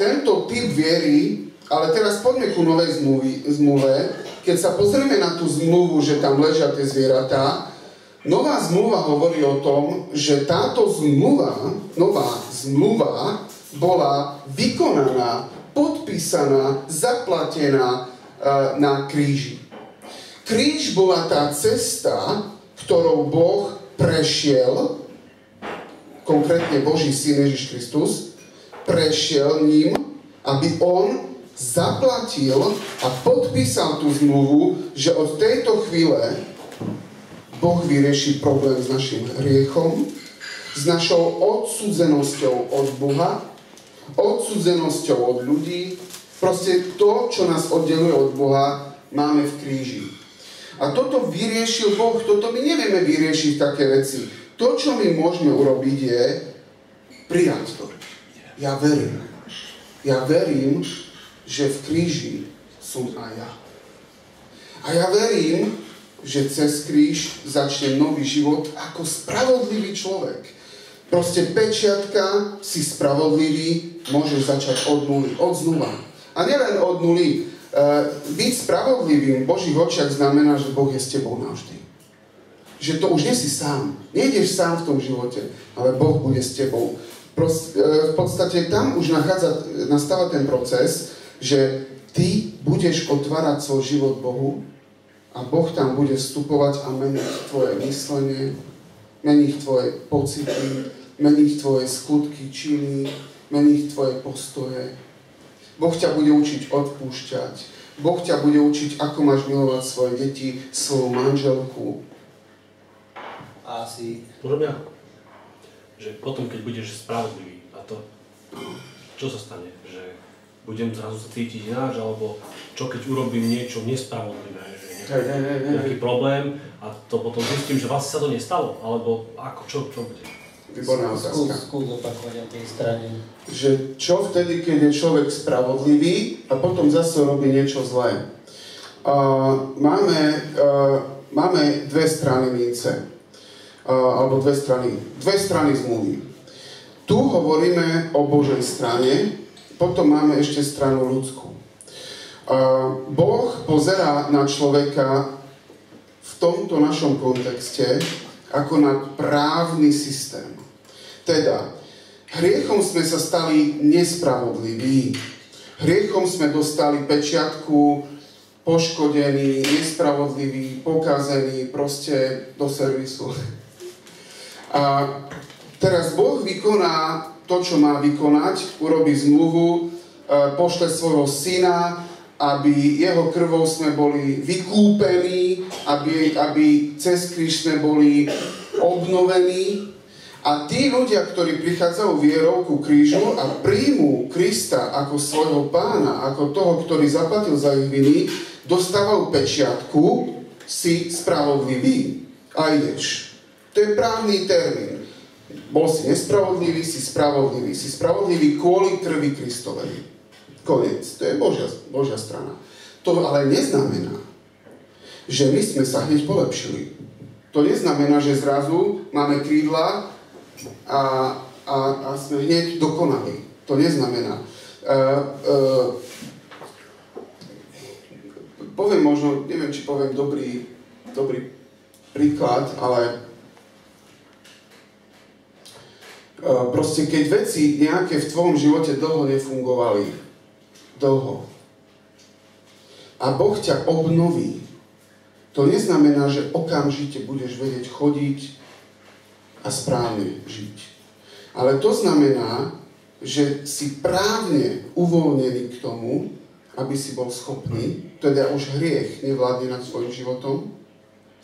tento typ viery, ale teraz poďme ku novej zmluve. Keď sa pozrieme na tú zmluvu, že tam ležia tie zvieratá, nová zmluva hovorí o tom, že táto nová zmluva bola vykonaná, podpísaná, zaplatená na kríži. Kríž bola tá cesta, ktorou Boh prešiel, konkrétne Boží syn Ježiš Kristus, prešiel ním, aby on zaplatil a podpísal tú zmluvu, že od tejto chvíle Boh vyrieši problém s našim hriechom, s našou odsúdenosťou od Boha, odsúdenosťou od ľudí. Proste to, čo nás oddeluje od Boha, máme v kríži. A toto vyriešil Boh, toto my nevieme vyriešiť také veci. To, čo my môžeme urobiť, je prijať to. Ja verím, že v kríži som aj ja. A ja verím, že cez kríž začne nový život ako spravodlivý človek. Proste pečiatka, si spravodlivý, môžeš začať od nuly, od znova. A nielen od nuly. Byť spravodlivým v Božích očiach znamená, že Boh je s tebou navždy. Že to už nie si sám. Nejdeš sám v tom živote, ale Boh bude s tebou. V podstate tam už nastáva ten proces, že ty budeš otvárať svoj život Bohu a Boh tam bude vstupovať a meniť tvoje myslenie, meniť tvoje pocity, meniť tvoje skutky, činy, meniť tvoje postoje. Boh ťa bude učiť odpúšťať. Boh ťa bude učiť, ako máš milovať svoje deti, svoju manželku. A asi... Môžem ja? Že potom, keď budeš spravodlivý a to, čo sa stane? Že budem zrazu sa cítiť ináč, alebo čo keď urobím niečo nespravodlivé, že nejaký problém a to potom zistím, že vlastne sa to nestalo, alebo ako, čo bude? Výborná otázka. Skús opakovať na tej strane. Že čo vtedy, keď je človek spravodlivý a potom zase robí niečo zlé? Máme dve strany mince. Alebo dve strany zmluvy. Tu hovoríme o Božej strane, potom máme ešte stranu ľudskú. Boh pozerá na človeka v tomto našom kontexte ako na právny systém. Teda, hriechom sme sa stali nespravodliví. Hriechom sme dostali pečiatku, poškodení, nespravodliví, pokazení, proste do servisu. A teraz Boh vykoná to, čo má vykonať, urobí zmluvu, pošle svojho syna, aby jeho krvou sme boli vykúpení, aby cez kríž sme boli obnovení. A tí ľudia, ktorí prichádzajú vierou ku krížu a príjmú Krista ako svojho pána, ako toho, ktorý zaplatil za ich viny, dostávajú pečiatku, si spravodlivý a ideš. To je právny termín. Bol si nespravodlivý, si spravodlivý. Si spravodlivý kvôli krvi Kristovej. Koniec. To je Božia strana. To ale neznamená, že my sme sa hneď polepšili. To neznamená, že zrazu máme krídla a sme hneď dokonali. To neznamená. Poviem možno, neviem, či poviem dobrý príklad, ale proste keď veci nejaké v tvojom živote dlho nefungovali, a Boh ťa obnoví, to neznamená, že okamžite budeš vedieť chodiť a správne žiť. Ale to znamená, že si právne uvoľnený k tomu, aby si bol schopný, teda už hriech nevládne nad svojim životom,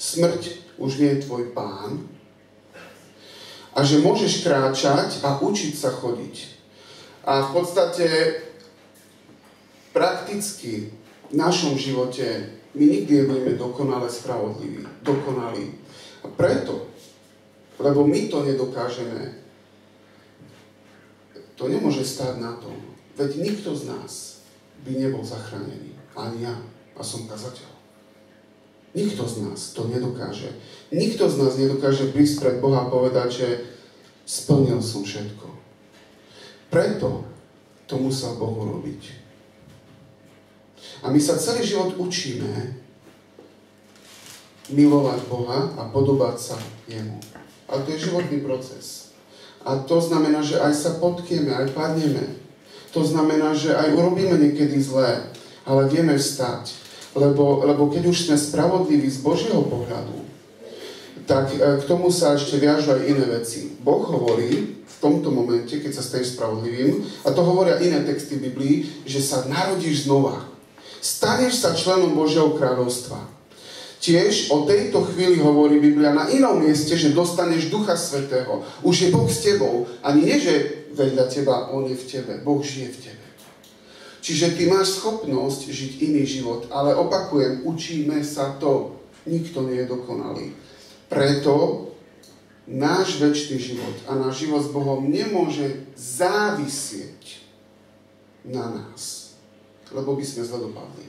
smrť už nie je tvoj pán, a že môžeš kráčať a učiť sa chodiť. A v podstate prakticky v našom živote my nikdy nebudeme dokonale spravodliví, dokonalí. A preto, lebo my to nedokážeme, to nemôže stáť na tom. Veď nikto z nás by nebol zachránený. Ani ja. A som kazateľ. Nikto z nás to nedokáže. Nikto z nás nedokáže prísť pred Boha a povedať, že splnil som všetko. Preto to musel Boh urobiť. A my sa celý život učíme milovať Boha a podobať sa Jemu. Ale to je životný proces. A to znamená, že aj sa potkieme, aj padneme. To znamená, že aj urobíme niekedy zlé, ale vieme vstať. Lebo keď už sme spravodliví z Božieho pohľadu, tak k tomu sa ešte viažú aj iné veci. Boh hovorí v tomto momente, keď sa staneš spravodlivým, a to hovoria iné texty v Biblii, že sa narodíš znova. Staneš sa členom Božieho kráľovstva. Tiež o tejto chvíli hovorí Biblia na inom mieste, že dostaneš Ducha Svätého. Už je Boh s tebou. Ani nie, že vedľa teba, on je v tebe. Boh žije v tebe. Čiže ty máš schopnosť žiť iný život. Ale opakujem, učíme sa to. Nikto nie je dokonalý. Preto náš večný život a náš život s Bohom nemôže závisieť na nás. Lebo by sme zle dopadli.